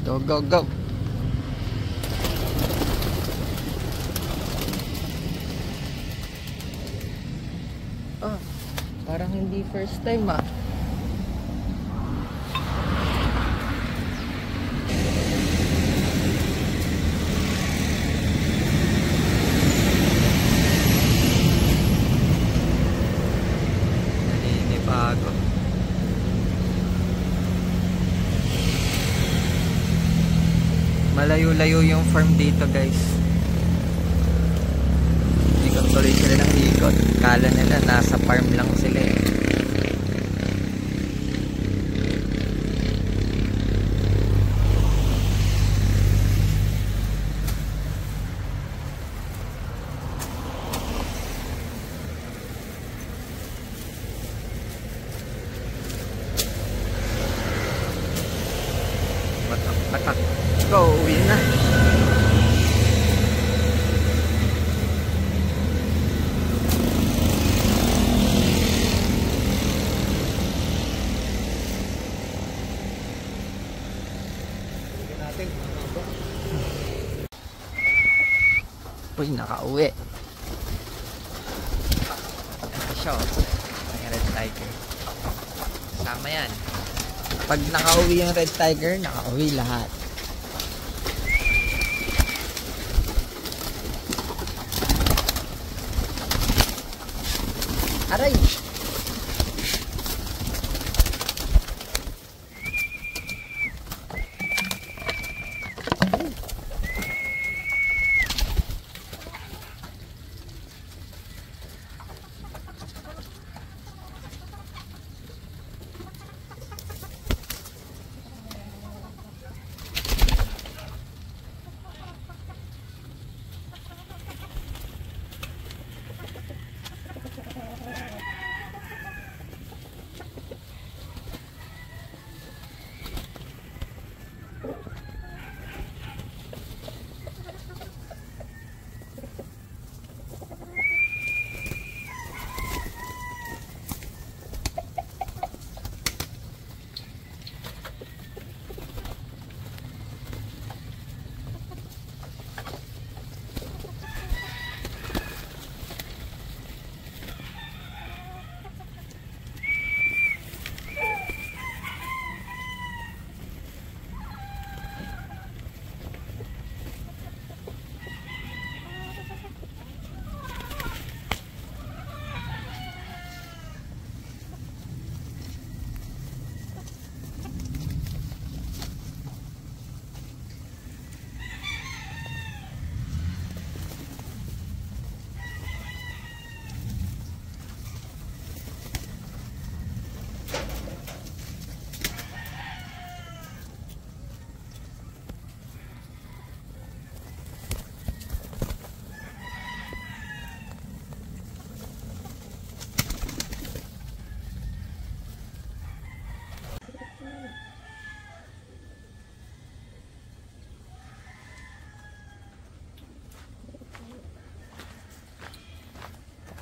Go, go, go. Oh, parang hindi first time ah. Naninibago. Malayo-layo yung farm dito guys. Ikot tuloy sila ng ikot. Kala nila nasa farm lang sila eh. Batak. Go, uwi na. Uy, nakauwi. Ito siya. May red tiger. Sama yan. Pag nakauwi yung red tiger, nakauwi lahat. Aray!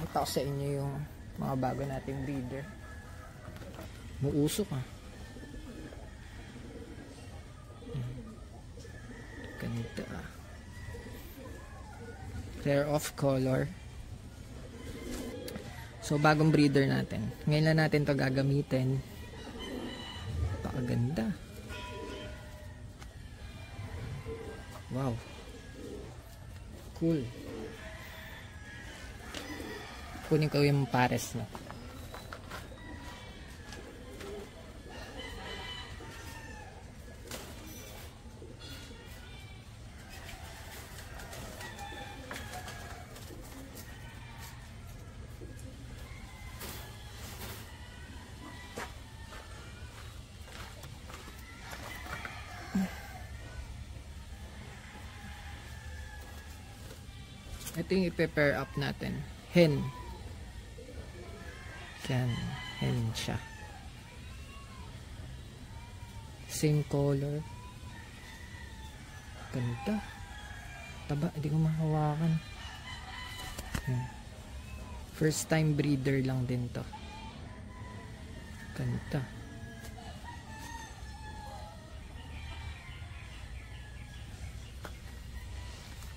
Pakita ko sa inyo yung mga bago nating breeder. Muusok ah. Ganito ah. Rare of color. So bagong breeder natin. Ngayon na natin to gagamitin. Pakaganda. Wow. Cool. Kunin ko yung pares na. Ito yung i-pair up natin. Hen. Yan. Hen siya. Same color. Ganda. Taba. Hindi ko mahawakan. Yan. First time breeder lang din to. Ganda.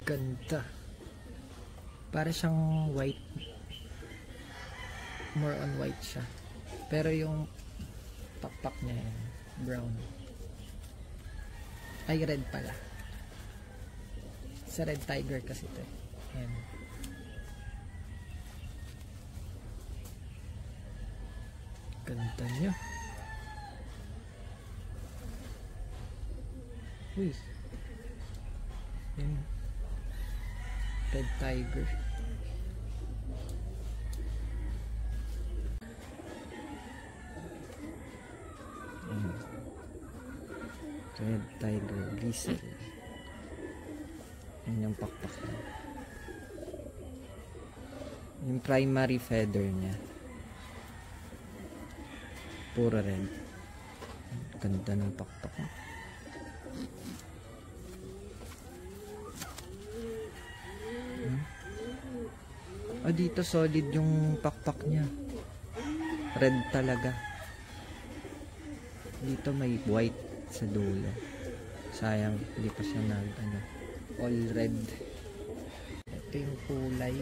Ganda. Para siyang white. More on white siya. Pero yung pakpak niya yun, brown. Ay, red pala. Sa red tiger kasi ito. Ayan. Ganda niya. Uy. Ayan. Red tiger. Red tiger gristle. Yan yung pakpak niya. Yung primary feather niya puro red. Ganda ng pakpak. Dito solid yung pakpak niya. Red talaga. Dito may white sa dulo. Sayang, hindi pa siya all red. Ito yung kulay.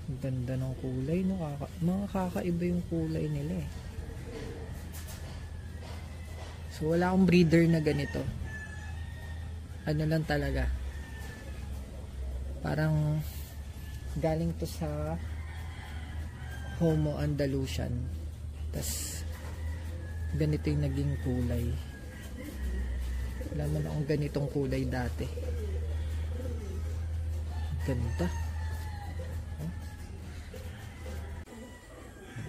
Ang ganda ng kulay, no? Kakaiba yung kulay nila eh. So wala akong breeder na ganito. Ano lang talaga. Parang galing to sa Homo Andalusian. Tas ganito yung naging kulay. Wala man akong ganitong kulay dati. Ganda.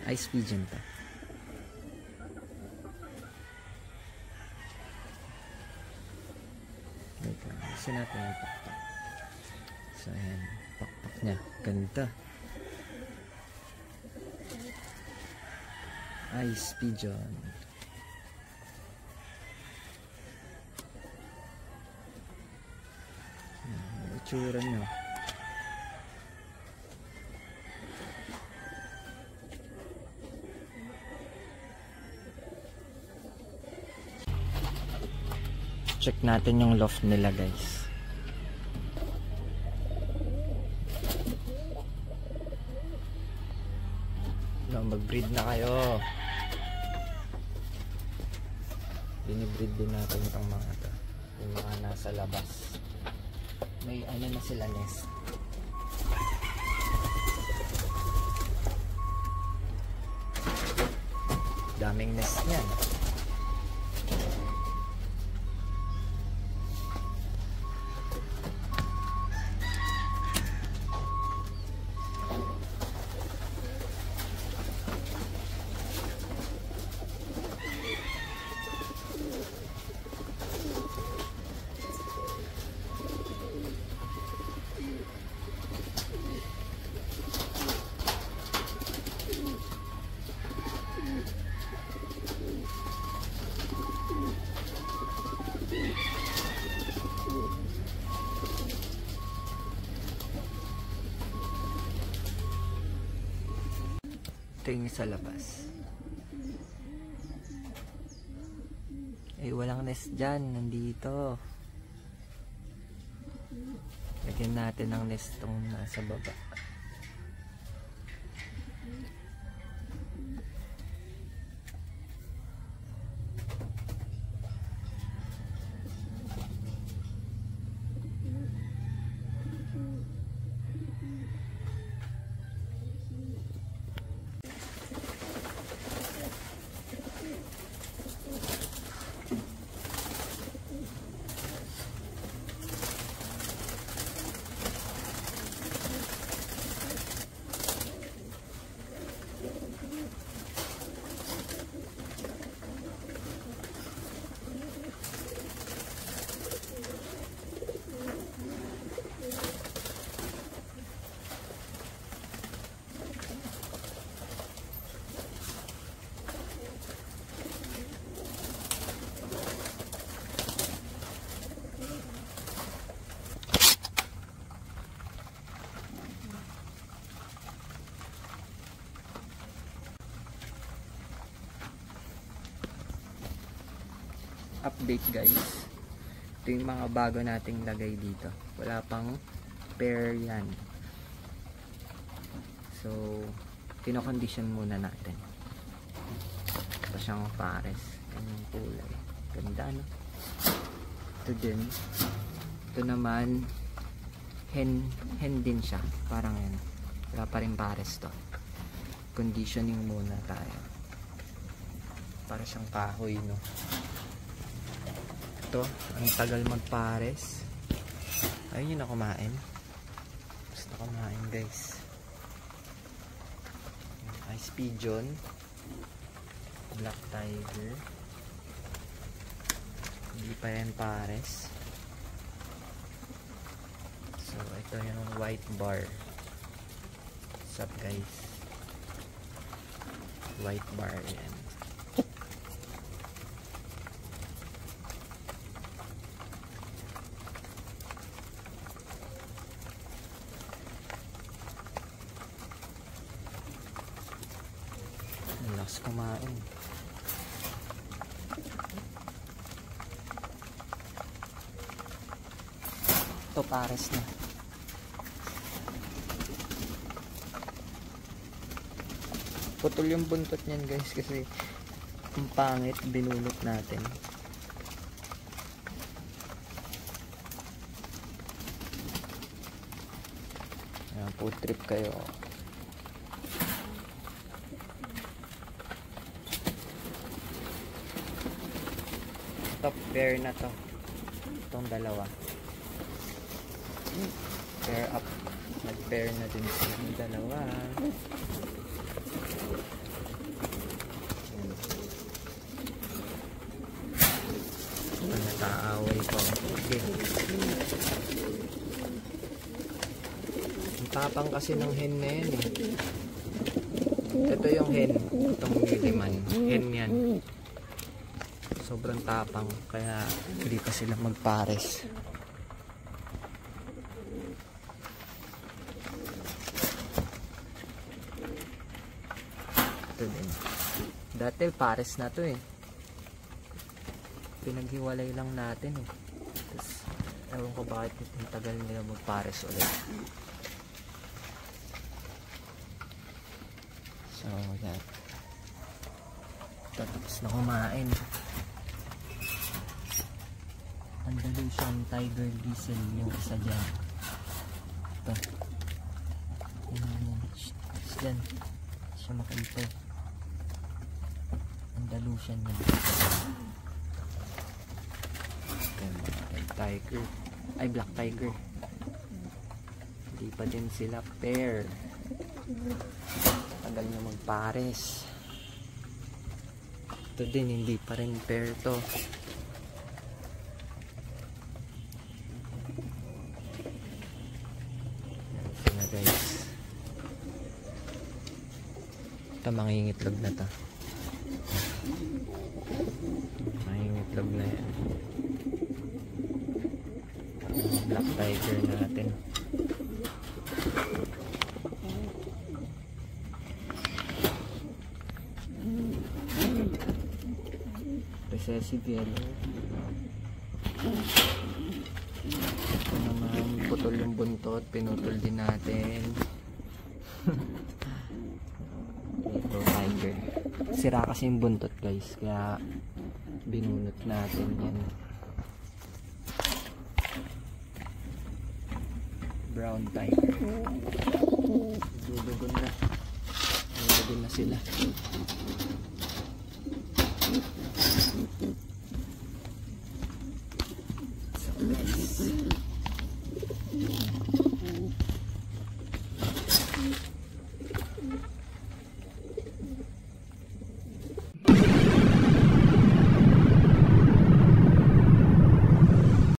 Ice pigeon pa. Isa natin yung pakpak. So ayan, pakpak niya. Ganda. Ice pigeon. Itsura niya. Check natin yung loft nila, guys. Mag-breed na kayo. Binibreed din natin itong mga to. Yung mga nasa labas. May ano na sila nest. Daming nest niyan. Ito yung sa labas. Walang nest dyan. Nandito. Lagyan natin ang nest tong nasa baba. Update, guys. Ito yung mga bago nating lagay dito. Wala pang pair yan. So, kino-condition muna natin. Ito siyang pares. Yan yung kulay. Ganda, no? Ito din. Ito naman, hen din siya. Parang yan. Wala pa rin pares to. Conditioning muna tayo. Para siyang kahoy, no? Ito, ang tagal magpares. Ayun yun na kumain. Gusto kumain, guys. Ice pigeon, black tiger, hindi pa yan pares. So ito yung white bar. What's up, guys? White bar yan. Lakas kumain. Ito pares na. Putol yung buntot niyan, guys, kasi yung pangit binulot natin. Ayan, food trip kayo. Top pair na to. Itong dalawa. Pair up. Nag-pair na din silang dalawa. Nataaway ko. Okay. Ang tapang kasi ng hen na yan eh. Ito yung hen. Itong liman. Hen yan. Sobrang tapang, kaya hindi pa sila magpares. Ito din. Dati pares na to eh. Pinaghiwalay lang natin eh. Tapos, ewan ko bakit yung tagal nila magpares ulit. So, that. Tapos na kumain. Andalusian Tiger Diesel yung isa dyan. Ito. Yan. Dyan. Siya makita. Andalusian yun. Red Tiger. Ay, Black Tiger. Hindi pa din sila pair. Tagal na magpares. Ito din, hindi pa rin pair to. Guys, ito mangingitlog na to. Mangingitlog na yan. Black tiger natin. Recessive yellow. Ito naman, putol yung buntot, pinutol din natin. Ito, tiger. Sira kasi yung buntot, guys, kaya binunot natin yan. Brown tiger. Dudugon na. Dudugon na sila.